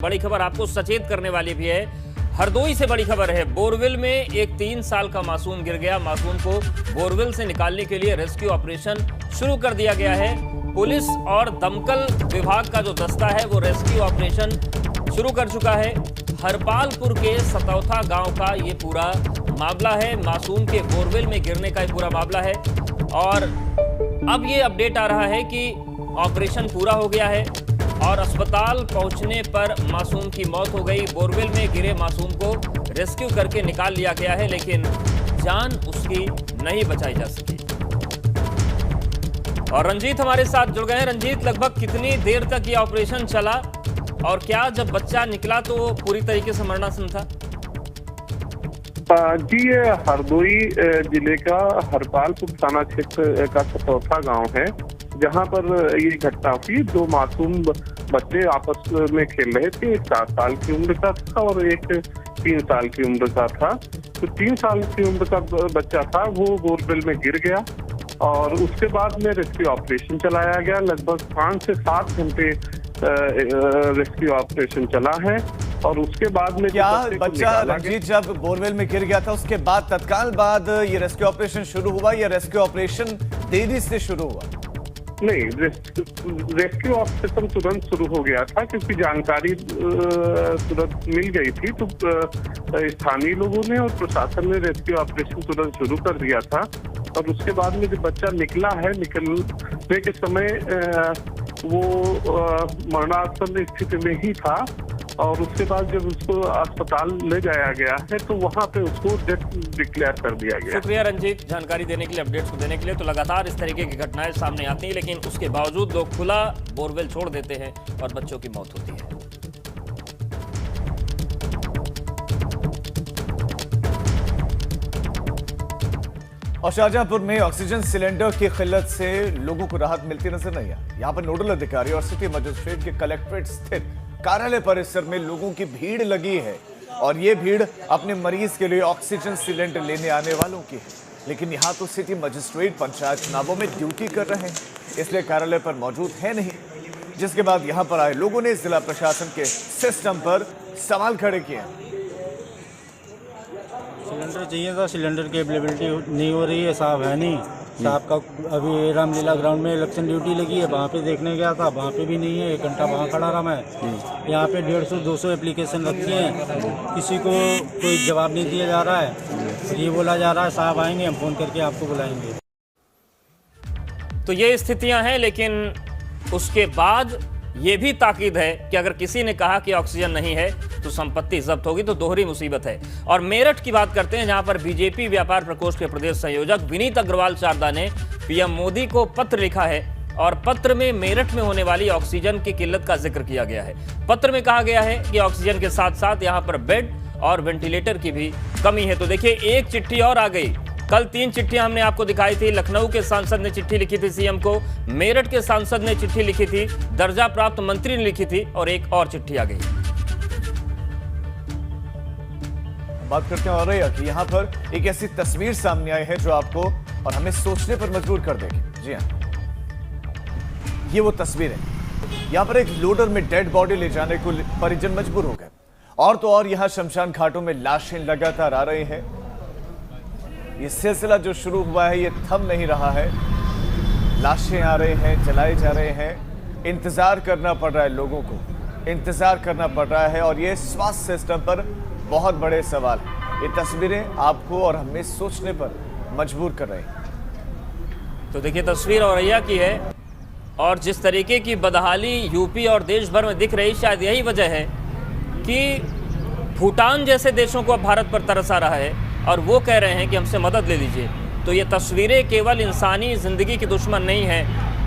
बड़ी खबर आपको सचेत करने वाली भी है। हरदोई से बड़ी खबर है। बोरवेल में एक 3 साल का मासूम गिर गया। मासूम को बोरवेल से निकालने के लिए रेस्क्यू ऑपरेशन शुरू कर दिया गया है। पुलिस और दमकल विभाग का जो दस्ता है वो रेस्क्यू ऑपरेशन शुरू कर चुका है। हरपालपुर के सतौथा गांव का ये पूरा मामला है। मासूम के बोरवेल में गिरने का ये पूरा मामला है और अब ये अपडेट आ रहा है कि ऑपरेशन पूरा हो गया है और अस्पताल पहुंचने पर मासूम की मौत हो गई। बोरवेल में गिरे मासूम को रेस्क्यू करके निकाल लिया गया है, लेकिन जान उसकी नहीं बचाई जा सकी। और रंजीत हमारे साथ जुड़ गए हैं। रंजीत, लगभग कितनी देर तक ये ऑपरेशन चला और क्या जब बच्चा निकला तो पूरी तरीके से मरणासन था? जी, ये हरदोई जिले का हरपालपुर थाना क्षेत्र का सतौथा गांव है, जहां पर ये घटना हुई। 2 मासूम बच्चे आपस में खेल रहे थे। एक 4 साल की उम्र का था और एक 3 साल की उम्र का था। तो 3 साल की उम्र का बच्चा था, वो बोरवेल में गिर गया और उसके बाद में रेस्क्यू ऑपरेशन चलाया गया। लगभग 5 से 7 घंटे रेस्क्यू ऑपरेशन चला है और उसके बाद में क्या बच्चा रंजीत जब बोरवेल में गिर गया था उसके बाद तत्काल बाद ये रेस्क्यू ऑपरेशन शुरू हुआ या रेस्क्यू ऑपरेशन देरी से शुरू हुआ? नहीं, रेस्क्यू ऑपरेशन तुरंत शुरू हो गया था क्योंकि जानकारी तुरंत मिल गई थी। तो स्थानीय लोगों ने और प्रशासन ने रेस्क्यू ऑपरेशन तुरंत शुरू कर दिया था और उसके बाद में जब बच्चा निकला है, निकलने के समय वो मरणासन स्थिति में ही था और उसके बाद जब उसको अस्पताल ले जाया गया है तो वहां पे उसको डेथ डिक्लेयर कर दिया गया। शुक्रिया रंजीत, जानकारी देने के लिए, अपडेट्स को देने के लिए। तो लगातार इस तरीके की घटनाएं सामने आती हैं, लेकिन उसके बावजूद लोग खुला बोरवेल छोड़ देते हैं और बच्चों की मौत होती है। और शाहजहांपुर में ऑक्सीजन सिलेंडर की किल्लत से लोगों को राहत मिलती नजर नहीं आई। यहाँ पर नोडल अधिकारी और सिटी मजिस्ट्रेट के कलेक्ट्रेट स्थित कार्यालय परिसर में लोगों की भीड़ लगी है और ये भीड़ अपने मरीज के लिए ऑक्सीजन सिलेंडर लेने आने वालों की है। लेकिन यहाँ तो सिटी मजिस्ट्रेट पंचायत चुनावों में ड्यूटी कर रहे हैं, इसलिए कार्यालय पर मौजूद है नहीं। जिसके बाद यहाँ पर आए लोगों ने जिला प्रशासन के सिस्टम पर सवाल खड़े किए। सिलेंडर चाहिए था, सिलेंडर की अवेलेबिलिटी नहीं हो रही है, साहब है नहीं। साहब का अभी रामलीला ग्राउंड में इलेक्शन ड्यूटी लगी है, वहाँ पे देखने गया था, वहाँ पे भी नहीं है। 1 घंटा वहाँ खड़ा रहा मैं। यहाँ पे 150-200 एप्लीकेशन रखी हैं, किसी को कोई जवाब नहीं दिया जा रहा है। ये बोला जा रहा है साहब आएंगे, हम फोन करके आपको बुलाएंगे। तो ये स्थितियां हैं, लेकिन उसके बाद ये भी ताकीद है कि अगर किसी ने कहा कि ऑक्सीजन नहीं है तो संपत्ति जब्त होगी, तो दोहरी मुसीबत है। और मेरठ की बात करते हैं, जहां पर बीजेपी व्यापार प्रकोष्ठ के प्रदेश संयोजक विनीत अग्रवाल शारदा ने पीएम मोदी को पत्र लिखा है और पत्र में मेरठ में होने वाली ऑक्सीजन की किल्लत का जिक्र किया गया है। पत्र में कहा गया है कि ऑक्सीजन के साथ साथ यहां पर बेड और वेंटिलेटर की भी कमी है। तो देखिए, एक चिट्ठी और आ गई। कल 3 चिट्ठियां हमने आपको दिखाई थी। लखनऊ के सांसद ने चिट्ठी लिखी थी सीएम को, मेरठ के सांसद ने चिट्ठी लिखी थी, दर्जा प्राप्त मंत्री ने लिखी थी और एक और चिट्ठी आ गई। बात करते हैं और कि यहाँ पर एक ऐसी तस्वीर सामने आई है जो आपको और हमें सोचने पर मजबूर कर देगी। जी हाँ, ये वो तस्वीर है। यहाँ पर एक लोडर में डेड बॉडी ले जाने को परिजन मजबूर हो गए और तो और यहाँ शमशान घाटों में लाशें लगातार आ रही हैं। ये सिलसिला जो शुरू हुआ है ये थम नहीं रहा है। लाशें आ रहे हैं, जलाए जा रहे हैं, इंतजार करना पड़ रहा है, लोगों को इंतजार करना पड़ रहा है और ये स्वास्थ्य सिस्टम पर बहुत बड़े सवाल हैं। ये तस्वीरें आपको और हमें सोचने पर मजबूर कर रही हैं। तो देखिए, तस्वीर औरैया की है और जिस तरीके की बदहाली यूपी और देश भर में दिख रही, शायद यही वजह है कि भूटान जैसे देशों को अब भारत पर तरस आ रहा है और वो कह रहे हैं कि हमसे मदद ले लीजिए। तो ये तस्वीरें केवल इंसानी जिंदगी की दुश्मन नहीं है,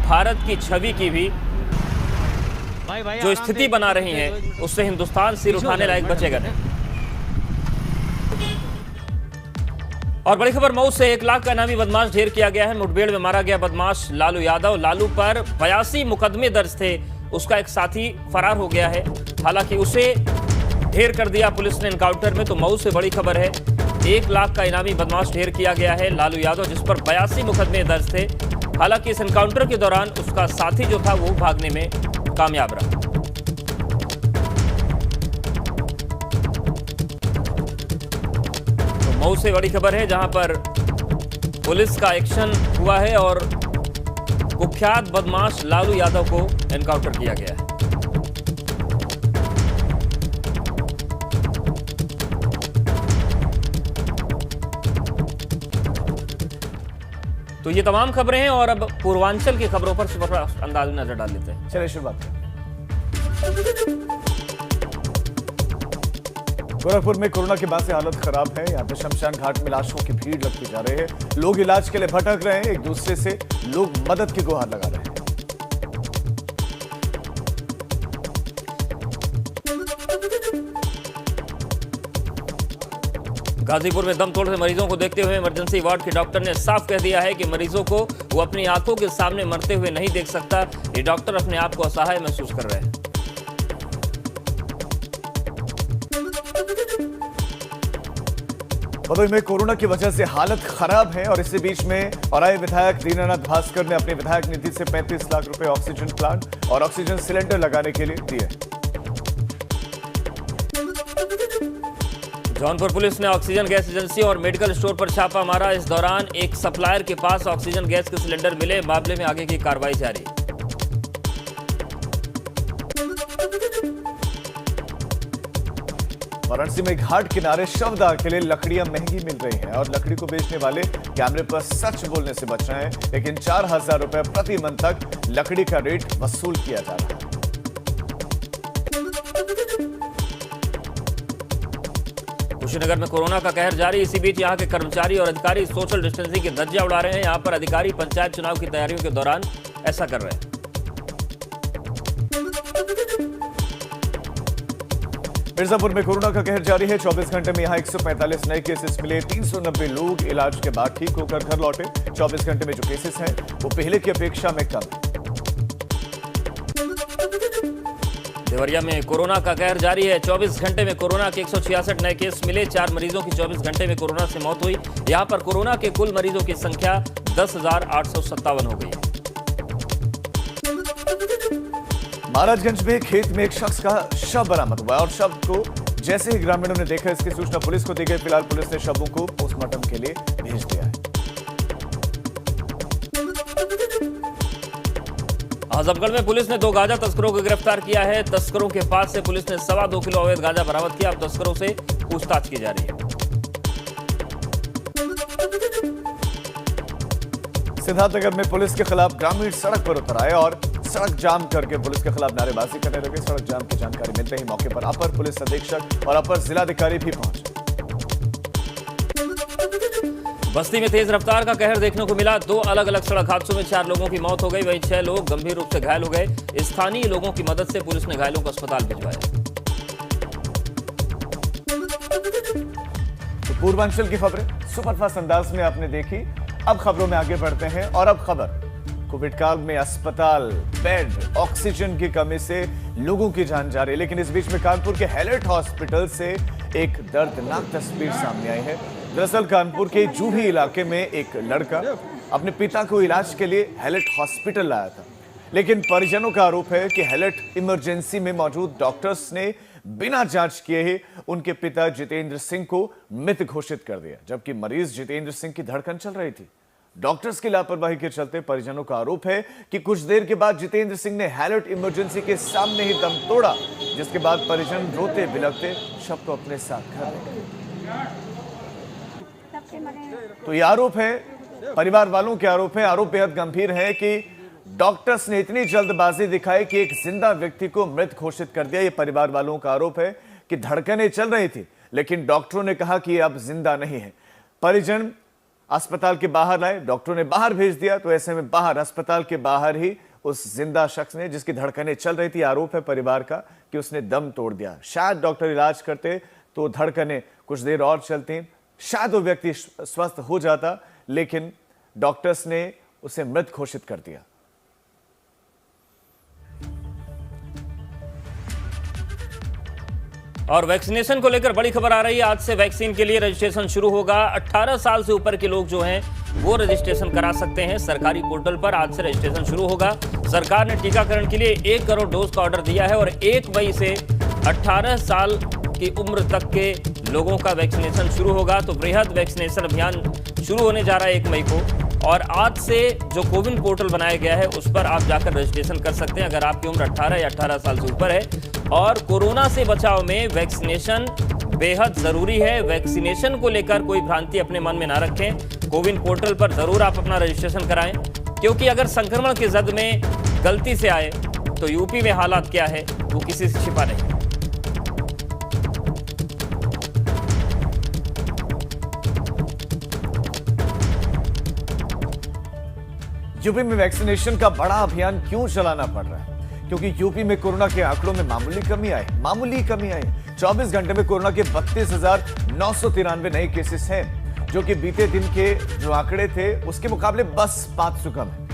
भारत की छवि की भी जो स्थिति बना रही हैं उससे हिंदुस्तान सिर उठाने लायक बचेगा नहीं। और बड़ी खबर मऊ से 1 लाख का इनामी बदमाश ढेर किया गया है। मुठभेड़ में मारा गया बदमाश लालू यादव। लालू पर 82 मुकदमे दर्ज थे, उसका एक साथी फरार हो गया है। हालांकि उसे ढेर कर दिया पुलिस ने एनकाउंटर में। तो मऊ से बड़ी खबर है, 1 लाख का इनामी बदमाश ढेर किया गया है लालू यादव, जिस पर 82 मुकदमे दर्ज थे। हालांकि इस एनकाउंटर के दौरान उसका साथी जो था वो भागने में कामयाब रहा। मऊ से बड़ी खबर है जहां पर पुलिस का एक्शन हुआ है और कुख्यात बदमाश लालू यादव को एनकाउंटर किया गया है। तो ये तमाम खबरें हैं और अब पूर्वांचल की खबरों पर सुपरफास्ट अंदाज में नजर डाल लेते हैं। चलिए शुरुआत करें। गोरखपुर में कोरोना के बाद से हालत खराब है। यहाँ पे शमशान घाट में लाशों की भीड़ लगती जा रही है। लोग इलाज के लिए भटक रहे हैं, एक दूसरे से लोग मदद की गुहार लगा रहे हैं। गाजीपुर में दम तोड़ते मरीजों को देखते हुए इमरजेंसी वार्ड के डॉक्टर ने साफ कह दिया है कि मरीजों को वो अपनी आंखों के सामने मरते हुए नहीं देख सकता। ये डॉक्टर अपने आप को असहाय महसूस कर रहे हैं। भदोही में कोरोना की वजह से हालत खराब है और इसी बीच में औराई विधायक दीनानाथ भास्कर ने अपनी विधायक निधि से 35 लाख रुपए ऑक्सीजन प्लांट और ऑक्सीजन सिलेंडर लगाने के लिए दिए। जौनपुर पुलिस ने ऑक्सीजन गैस एजेंसी और मेडिकल स्टोर पर छापा मारा। इस दौरान एक सप्लायर के पास ऑक्सीजन गैस के सिलेंडर मिले। मामले में आगे की कार्रवाई जारी। वाराणसी में घाट किनारे शवदाह के लिए लकड़ियां महंगी मिल रही हैं और लकड़ी को बेचने वाले कैमरे पर सच बोलने से बच रहे हैं, लेकिन 4,000 रुपए प्रति मन तक लकड़ी का रेट वसूल किया जा रहा है। कुशीनगर में कोरोना का कहर जारी। इसी बीच यहां के कर्मचारी और अधिकारी सोशल डिस्टेंसिंग की धज्जियां उड़ा रहे हैं। यहां पर अधिकारी पंचायत चुनाव की तैयारियों के दौरान ऐसा कर रहे हैं। मिर्जापुर में कोरोना का कहर जारी है। 24 घंटे में यहां 145 नए केसेस मिले। 390 लोग इलाज के बाद ठीक होकर घर लौटे। 24 घंटे में जो केसेस हैं वो पहले की अपेक्षा में कम है। देवरिया में कोरोना का कहर जारी है। 24 घंटे में कोरोना के 166 नए केस मिले। 4 मरीजों की 24 घंटे में कोरोना से मौत हुई। यहां पर कोरोना के कुल मरीजों की संख्या 10,857 हो गई है। महाराजगंज में खेत में एक शख्स का शव बरामद हुआ और शव को जैसे ही ग्रामीणों ने देखा, इसकी सूचना पुलिस को दी गई। फिलहाल पुलिस ने शवों को पोस्टमार्टम के लिए भेज दिया है। आजमगढ़ में पुलिस ने 2 गांजा तस्करों को गिरफ्तार किया है। तस्करों के पास से पुलिस ने 2.25 किलो अवैध गांजा बरामद किया। अब तस्करों से पूछताछ की जा रही है। सिद्धार्थनगर में पुलिस के खिलाफ ग्रामीण सड़क पर उतर आए और सड़क जाम करके पुलिस के खिलाफ नारेबाजी करने लगे। सड़क जाम की जानकारी मिलते ही मौके पर अपर पुलिस अधीक्षक और अपर जिलाधिकारी भी पहुंचे। बस्ती में तेज रफ्तार का कहर देखने को मिला। 2 अलग अलग सड़क हादसों में 4 लोगों की मौत हो गई, वहीं 6 लोग गंभीर रूप से घायल हो गए। स्थानीय लोगों की मदद से पुलिस ने घायलों को अस्पताल भिजवाया। तो पूर्वांचल की खबरें सुपरफास्ट अंदाज में आपने देखी। अब खबरों में आगे बढ़ते हैं और अब खबर कोविड काल में अस्पताल, बेड, ऑक्सीजन की कमी से लोगों की जान जा रही है। लेकिन इस बीच में कानपुर के हैलेट हॉस्पिटल से एक दर्दनाक तस्वीर सामने आई है। दरअसल कानपुर के जूही इलाके में एक लड़का अपने पिता को इलाज के लिए हैलेट हॉस्पिटल लाया था, लेकिन परिजनों का आरोप है कि हैलेट इमरजेंसी में मौजूद डॉक्टर्स ने बिना जांच किए ही उनके पिता जितेंद्र सिंह को मृत घोषित कर दिया, जबकि मरीज जितेंद्र सिंह की धड़कन चल रही थी। डॉक्टर्स की लापरवाही के चलते परिजनों का आरोप है कि कुछ देर के बाद जितेंद्र सिंह ने हैलेट इमरजेंसी के सामने ही दम तोड़ा, जिसके बाद परिजन रोते बिलखते शव को अपने साथ घर ले गए। तो ये आरोप है, परिवार वालों के आरोप है। आरोप बेहद गंभीर है कि डॉक्टर्स ने इतनी जल्दबाजी दिखाई कि एक जिंदा व्यक्ति को मृत घोषित कर दिया। ये परिवार वालों का आरोप है कि धड़कनें चल रही थी, लेकिन डॉक्टरों ने कहा कि अब जिंदा नहीं है। परिजन अस्पताल के बाहर लाए, डॉक्टरों ने बाहर भेज दिया, तो ऐसे में बाहर अस्पताल के बाहर ही उस जिंदा शख्स ने, जिसकी धड़कनें चल रही थी, आरोप है परिवार का कि उसने दम तोड़ दिया। शायद डॉक्टर इलाज करते तो धड़कनें कुछ देर और चलती, शायद वो व्यक्ति स्वस्थ हो जाता, लेकिन डॉक्टर्स ने उसे मृत घोषित कर दिया। और वैक्सीनेशन को लेकर बड़ी खबर आ रही है। आज से वैक्सीन के लिए रजिस्ट्रेशन शुरू होगा। 18 साल से ऊपर के लोग जो हैं वो रजिस्ट्रेशन करा सकते हैं। सरकारी पोर्टल पर आज से रजिस्ट्रेशन शुरू होगा। सरकार ने टीकाकरण के लिए 1 करोड़ डोज का ऑर्डर दिया है और 1 मई से 18 साल की उम्र तक के लोगों का वैक्सीनेशन शुरू होगा। तो वृहद वैक्सीनेशन अभियान शुरू होने जा रहा है 1 मई को, और आज से जो कोविन पोर्टल बनाया गया है उस पर आप जाकर रजिस्ट्रेशन कर सकते हैं अगर आपकी उम्र 18 या 18 साल से ऊपर है। और कोरोना से बचाव में वैक्सीनेशन बेहद जरूरी है। वैक्सीनेशन को लेकर कोई भ्रांति अपने मन में ना रखें। कोविन पोर्टल पर जरूर आप अपना रजिस्ट्रेशन कराएं, क्योंकि अगर संक्रमण की जद में गलती से आए तो यूपी में हालात क्या है वो किसी से छिपा नहीं। यूपी में वैक्सीनेशन का बड़ा अभियान क्यों चलाना पड़ रहा है? क्योंकि यूपी में कोरोना के आंकड़ों में मामूली कमी आई। 24 घंटे में कोरोना के 32,993 नए केसेस हैं, जो कि बीते दिन के जो आंकड़े थे उसके मुकाबले बस 500 कम है।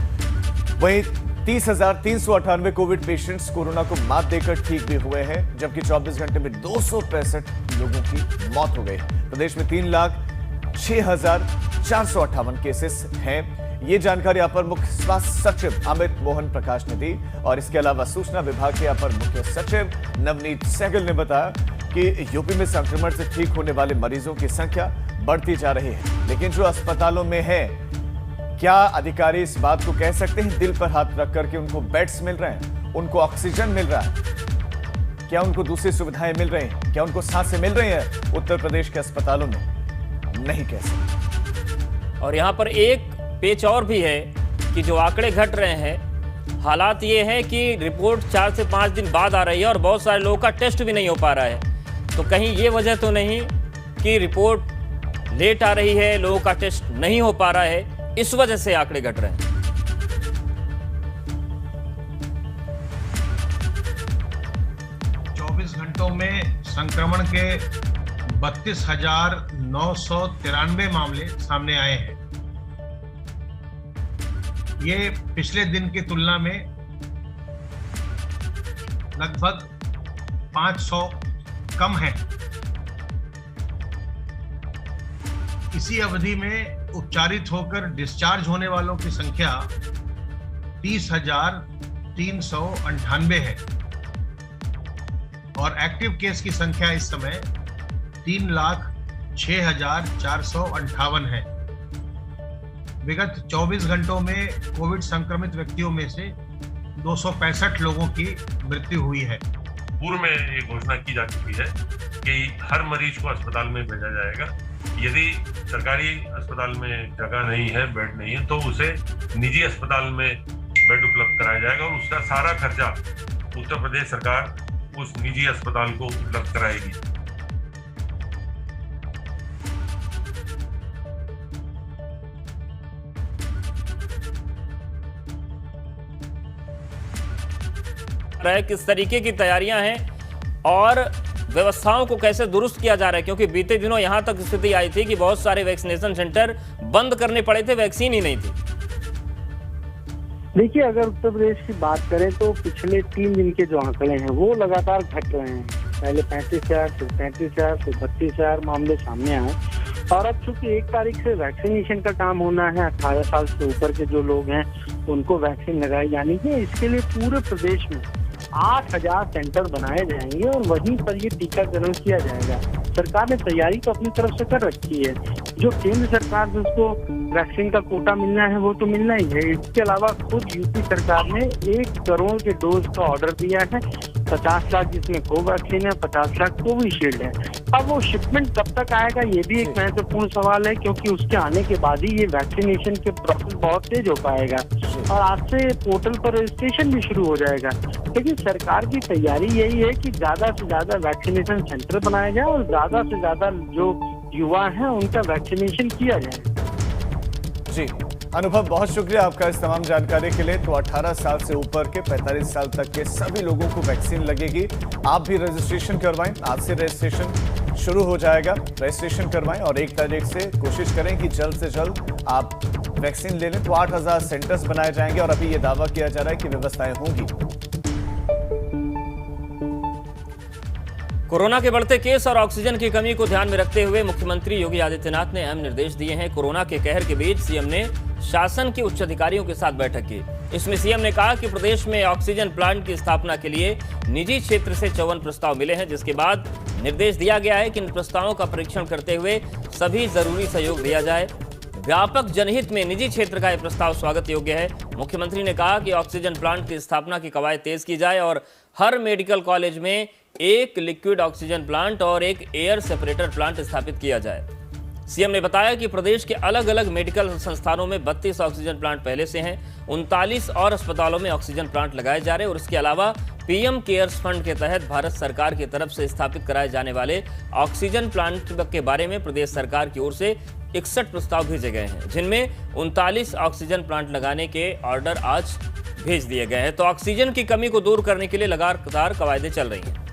वहीं 30,398 कोविड पेशेंट्स कोरोना को मात देकर ठीक भी हुए हैं, जबकि 24 घंटे में 265 लोगों की मौत हो गई। प्रदेश में 3,06,458 केसेस हैं। ये जानकारी अपर मुख्य स्वास्थ्य सचिव अमित मोहन प्रकाश ने दी, और इसके अलावा सूचना विभाग के अपर मुख्य सचिव नवनीत सहगल ने बताया कि यूपी में संक्रमण से ठीक होने वाले मरीजों की संख्या बढ़ती जा रही है, लेकिन जो अस्पतालों में है, क्या अधिकारी इस बात को कह सकते हैं दिल पर हाथ रख करके उनको बेड्स मिल रहे हैं, उनको ऑक्सीजन मिल रहा है, क्या उनको दूसरी सुविधाएं मिल रही हैं, क्या उनको सांसें मिल रही हैं? उत्तर प्रदेश के अस्पतालों में नहीं कह सकते। और यहाँ पर एक पेच और भी है कि जो आंकड़े घट रहे हैं, हालात ये है कि रिपोर्ट 4 से 5 दिन बाद आ रही है और बहुत सारे लोगों का टेस्ट भी नहीं हो पा रहा है। तो कहीं ये वजह तो नहीं कि रिपोर्ट लेट आ रही है, लोगों का टेस्ट नहीं हो पा रहा है, इस वजह से आंकड़े घट रहे हैं? 24 घंटों में संक्रमण के 32,993 मामले सामने आए हैं। ये पिछले दिन की तुलना में लगभग 500 कम है। इसी अवधि में उपचारित होकर डिस्चार्ज होने वालों की संख्या 30,398 है, और एक्टिव केस की संख्या इस समय 3,06,458 है। विगत 24 घंटों में कोविड संक्रमित व्यक्तियों में से 265 लोगों की मृत्यु हुई है। पूर्व में ये घोषणा की जा चुकी है कि हर मरीज को अस्पताल में भेजा जाएगा। यदि सरकारी अस्पताल में जगह नहीं है, बेड नहीं है, तो उसे निजी अस्पताल में बेड उपलब्ध कराया जाएगा, और उसका सारा खर्चा उत्तर प्रदेश सरकार उस निजी अस्पताल को उपलब्ध कराएगी। किस तरीके की तैयारियां हैं और व्यवस्थाओं को कैसे दुरुस्त किया जा रहा है, क्योंकि बीते दिनों यहां तक स्थिति आई थी कि बहुत सारे वैक्सीनेशन सेंटर बंद करने पड़े थे, वैक्सीन ही नहीं थी। देखिए, अगर उत्तर प्रदेश की बात करें तो पिछले 3 दिन के जो आंकड़े हैं वो लगातार घट रहे हैं। पहले 35,000, फिर 35,000, फिर 32,000 मामले सामने आए, और अब चूंकि 1 तारीख से वैक्सीनेशन का काम होना है, 18 साल से ऊपर के जो लोग हैं उनको वैक्सीन लगाई जानी है। इसके लिए पूरे प्रदेश में 8,000 सेंटर बनाए जाएंगे और वहीं पर ये टीकाकरण किया जाएगा। सरकार ने तैयारी तो अपनी तरफ से कर रखी है। जो केंद्र सरकार जिसको वैक्सीन का कोटा मिलना है वो तो मिलना ही है। इसके अलावा खुद यूपी सरकार ने 1 करोड़ के डोज का ऑर्डर दिया है, 50 लाख जिसमें कोवैक्सीन है, 50 लाख कोविशील्ड है। अब वो शिपमेंट कब तक आएगा ये भी एक महत्वपूर्ण सवाल है, क्योंकि उसके आने के बाद ही ये वैक्सीनेशन के प्रोसेस बहुत तेज हो पाएगा, और आज से पोर्टल पर रजिस्ट्रेशन भी शुरू हो जाएगा। लेकिन सरकार की तैयारी यही है कि ज्यादा से ज्यादा वैक्सीनेशन सेंटर बनाए जाए और ज्यादा से ज्यादा जो युवा हैं उनका वैक्सीनेशन किया जाए। जी अनुभव, बहुत शुक्रिया आपका इस तमाम जानकारी के लिए। तो 18 साल से ऊपर के 45 साल तक के सभी लोगों को वैक्सीन लगेगी। आप भी रजिस्ट्रेशन करवाएं, आज से रजिस्ट्रेशन शुरू हो जाएगा। रजिस्ट्रेशन करवाएं और 1 तारीख से कोशिश करें कि जल्द से जल्द आप वैक्सीन ले लें। तो 8,000 सेंटर्स बनाए जाएंगे और अभी ये दावा किया जा रहा है कि व्यवस्थाएं होंगी। कोरोना के बढ़ते केस और ऑक्सीजन की कमी को ध्यान में रखते हुए मुख्यमंत्री योगी आदित्यनाथ ने अहम निर्देश दिए हैं। कोरोना के कहर के बीच सीएम ने शासन के उच्च अधिकारियों के साथ बैठक की। इसमें सीएम ने कहा कि प्रदेश में ऑक्सीजन प्लांट की स्थापना के लिए निजी क्षेत्र से 54 प्रस्ताव मिले हैं, जिसके बाद निर्देश दिया गया है कि इन प्रस्तावों का परीक्षण करते हुए सभी जरूरी सहयोग दिया जाए। व्यापक जनहित में निजी क्षेत्र का यह प्रस्ताव स्वागत योग्य है। मुख्यमंत्री ने कहा कि ऑक्सीजन प्लांट की स्थापना की कवायद तेज की जाए और हर मेडिकल कॉलेज में एक लिक्विड ऑक्सीजन प्लांट और एक एयर सेपरेटर प्लांट स्थापित किया जाए। सीएम ने बताया कि प्रदेश के अलग अलग मेडिकल संस्थानों में 32 ऑक्सीजन प्लांट पहले से हैं, 39 और अस्पतालों में ऑक्सीजन प्लांट लगाए जा रहे हैं और इसके अलावा पीएम केयर्स फंड के तहत भारत सरकार की तरफ से स्थापित कराए जाने वाले ऑक्सीजन प्लांट के बारे में प्रदेश सरकार की ओर से 61 प्रस्ताव भेजे गए हैं, जिनमें 39 ऑक्सीजन प्लांट लगाने के ऑर्डर आज भेज दिए गए हैं। तो ऑक्सीजन की कमी को दूर करने के लिए लगातार कवायदें चल रही हैं।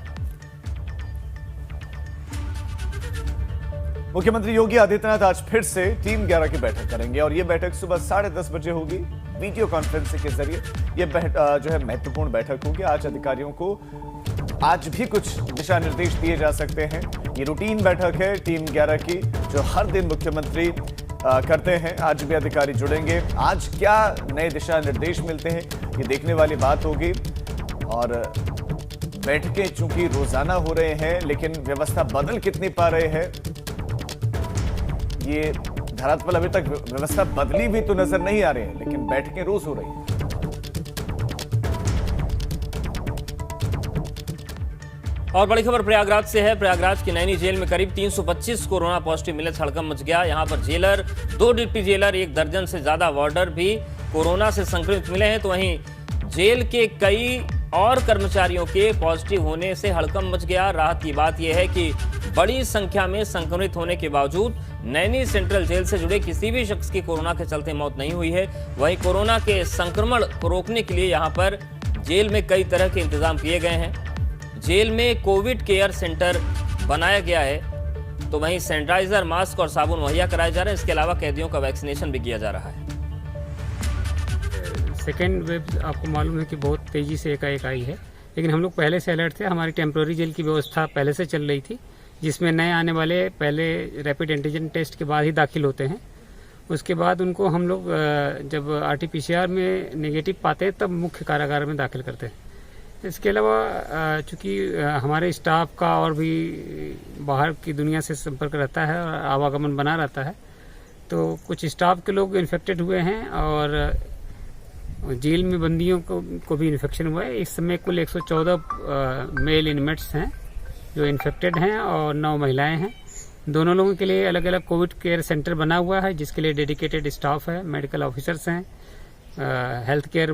मुख्यमंत्री योगी आदित्यनाथ आज फिर से टीम 11 की बैठक करेंगे और यह बैठक सुबह 10:30 बजे होगी। वीडियो कॉन्फ्रेंसिंग के जरिए यह जो है महत्वपूर्ण बैठक होगी। आज अधिकारियों को आज भी कुछ दिशा निर्देश दिए जा सकते हैं। ये रूटीन बैठक है टीम 11 की, जो हर दिन मुख्यमंत्री करते हैं। आज भी अधिकारी जुड़ेंगे। आज क्या नए दिशा निर्देश मिलते हैं, ये देखने वाली बात होगी। और बैठकें चूंकि रोजाना हो रहे हैं, लेकिन व्यवस्था बदल कितनी पा रहे हैं, ये धरातल अभी तक व्यवस्था बदली भी तो नजर नहीं आ रही है, लेकिन बैठकें रोज हो रही हैं। और बड़ी खबर प्रयागराज से है। प्रयागराज की नैनी जेल में करीब 325 कोरोना पॉजिटिव मिले, हड़कंप मच गया। यहां पर जेलर, 2 डिप्टी जेलर, 1 दर्जन से ज्यादा वार्डर भी कोरोना से संक्रमित मिले हैं। तो वहीं जेल के कई और कर्मचारियों के पॉजिटिव होने से हड़कंप मच गया। राहत की बात यह है कि बड़ी संख्या में संक्रमित होने के बावजूद नैनी सेंट्रल जेल से जुड़े किसी भी शख्स की कोरोना के चलते मौत नहीं हुई है। वहीं कोरोना के संक्रमण को रोकने के लिए यहां पर जेल में कई तरह के इंतजाम किए गए हैं। जेल में कोविड केयर सेंटर बनाया गया है, तो वहीं सैनिटाइजर, मास्क और साबुन मुहैया कराए जा रहे हैं। इसके अलावा कैदियों का वैक्सीनेशन भी किया जा रहा है। सेकेंड वेव आपको मालूम है कि बहुत तेजी से एकाएक आई है, लेकिन हम लोग पहले से अलर्ट थे। हमारी टेम्प्रोरी जेल की व्यवस्था पहले से चल रही थी, जिसमें नए आने वाले पहले रैपिड एंटीजन टेस्ट के बाद ही दाखिल होते हैं। उसके बाद उनको हम लोग जब RT-PCR में नेगेटिव पाते हैं तब मुख्य कारागार में दाखिल करते हैं। इसके अलावा चूंकि हमारे स्टाफ का और भी बाहर की दुनिया से संपर्क रहता है और आवागमन बना रहता है, तो कुछ स्टाफ के लोग इन्फेक्टेड हुए हैं और जेल में बंदियों को भी इन्फेक्शन हुआ है। इस समय कुल 114 मेल इनमेट्स हैं जो इन्फेक्टेड हैं और 9 महिलाएं हैं। दोनों लोगों के लिए अलग अलग कोविड केयर सेंटर बना हुआ है, जिसके लिए डेडिकेटेड स्टाफ है, मेडिकल ऑफिसर्स हैं, हेल्थ केयर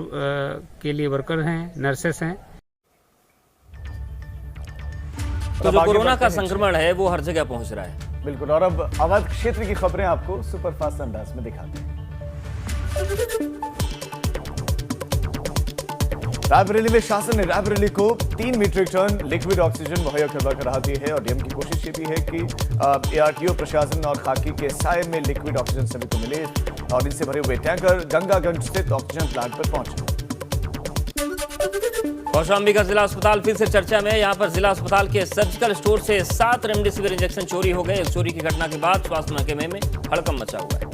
के लिए वर्कर हैं, नर्सेस हैं। तो जो कोरोना का संक्रमण है वो हर जगह पहुंच रहा है। बिल्कुल। और अब अवध क्षेत्र की खबरें आपको सुपरफास्ट अंदाज में दिखाते हैं। रायबरेली में शासन ने रायबरेली को 3 मीट्रिक टन लिक्विड ऑक्सीजन मुहैया करवा कर राहत दी है और डीएम की कोशिश ये भी है कि ARTO प्रशासन और खाकी के साय में लिक्विड ऑक्सीजन सभी को मिले और इनसे भरे हुए टैंकर गंगागंज स्थित ऑक्सीजन प्लांट पर पहुंचे। कौशाम्बी का जिला अस्पताल फिर से चर्चा में। यहां पर जिला अस्पताल के सर्जिकल स्टोर से 7 रेमडेसिविर इंजेक्शन चोरी हो गए। इस चोरी की घटना के बाद स्वास्थ्य महकमे में हड़कंप मचा हुआ है।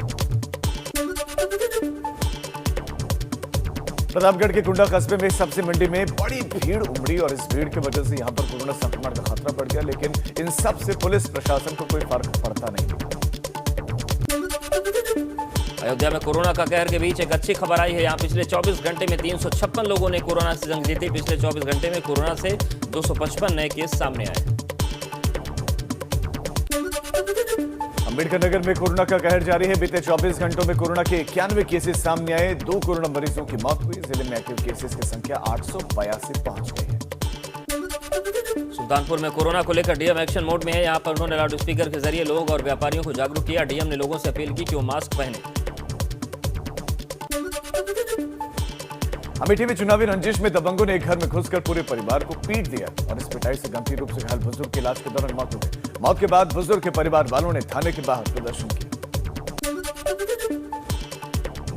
प्रतापगढ़ के कुंडा कस्बे में सब्जी मंडी में बड़ी भीड़ उमड़ी और इस भीड़ की वजह से यहां पर कोरोना संक्रमण का खतरा बढ़ गया, लेकिन इन सब से पुलिस प्रशासन को कोई फर्क पड़ता नहीं। अयोध्या में कोरोना का कहर के बीच एक अच्छी खबर आई है। यहां पिछले 24 घंटे में 356 लोगों ने कोरोना से जंग जीती। पिछले 24 घंटे में कोरोना से 255 नए केस सामने आए। अम्बेडकर नगर में कोरोना का कहर जारी है। बीते 24 घंटों में कोरोना के 91 केसेस सामने आए। 2 कोरोना मरीजों की मौत हुई। जिले में एक्टिव केसेस की संख्या 882 पहुंच गई है। सुल्तानपुर में कोरोना को लेकर डीएम एक्शन मोड में है। यहां पर उन्होंने लाउड स्पीकर के जरिए लोग और व्यापारियों को जागरूक किया। डीएम ने लोगों से अपील की कि वो मास्क पहने। अमेठी में चुनावी रंजिश में दबंगों ने एक घर में घुसकर पूरे परिवार को पीट दिया और इस पिटाई से गंभीर रूप से घायल बुजुर्ग की इलाज के दौरान मौत हो गई। मौत के बाद बुजुर्ग के परिवार वालों ने थाने के बाहर प्रदर्शन किया।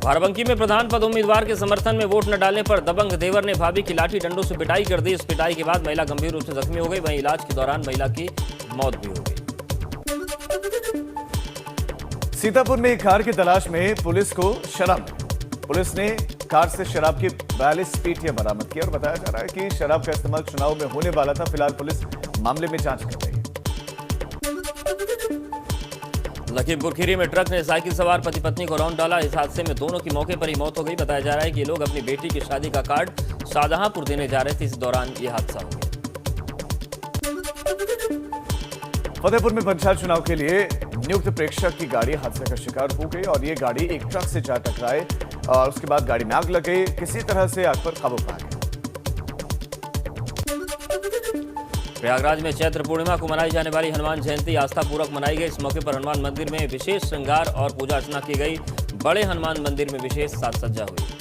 बाराबंकी में प्रधान पद उम्मीदवार के समर्थन में वोट न डालने पर दबंग देवर ने भाभी की लाठी डंडों से पिटाई कर दी। इस पिटाई के बाद महिला गंभीर रूप से जख्मी हो गई। वहीं इलाज के दौरान महिला की मौत भी हो गई। सीतापुर में एक कार की तलाश में पुलिस को शराब मिली। पुलिस ने कार से शराब की 42 पेटियां बरामद की और बताया जा रहा है कि शराब का इस्तेमाल चुनाव में होने वाला था। फिलहाल पुलिस मामले में जांच कर रही है। लखीमपुर खीरी में ट्रक ने साइकिल सवार पति पत्नी को रौंद डाला। इस हादसे में दोनों की मौके पर ही मौत हो गई। बताया जा रहा है कि ये लोग अपनी बेटी की शादी का कार्ड शाहजहांपुर देने जा रहे थे। इस दौरान ये हादसा हो गया। फतेहपुर में पंचायत चुनाव के लिए नियुक्त प्रेक्षक की गाड़ी हादसे का शिकार हो गई और ये गाड़ी एक ट्रक से जा टकराए और उसके बाद गाड़ी में आग लग गई। किसी तरह से आग पर काबू पा गया। प्रयागराज में चैत्र पूर्णिमा को मनाई जाने वाली हनुमान जयंती आस्थापूर्वक मनाई गई। इस मौके पर हनुमान मंदिर में विशेष श्रृंगार और पूजा अर्चना की गई। बड़े हनुमान मंदिर में विशेष साज सज्जा हुई।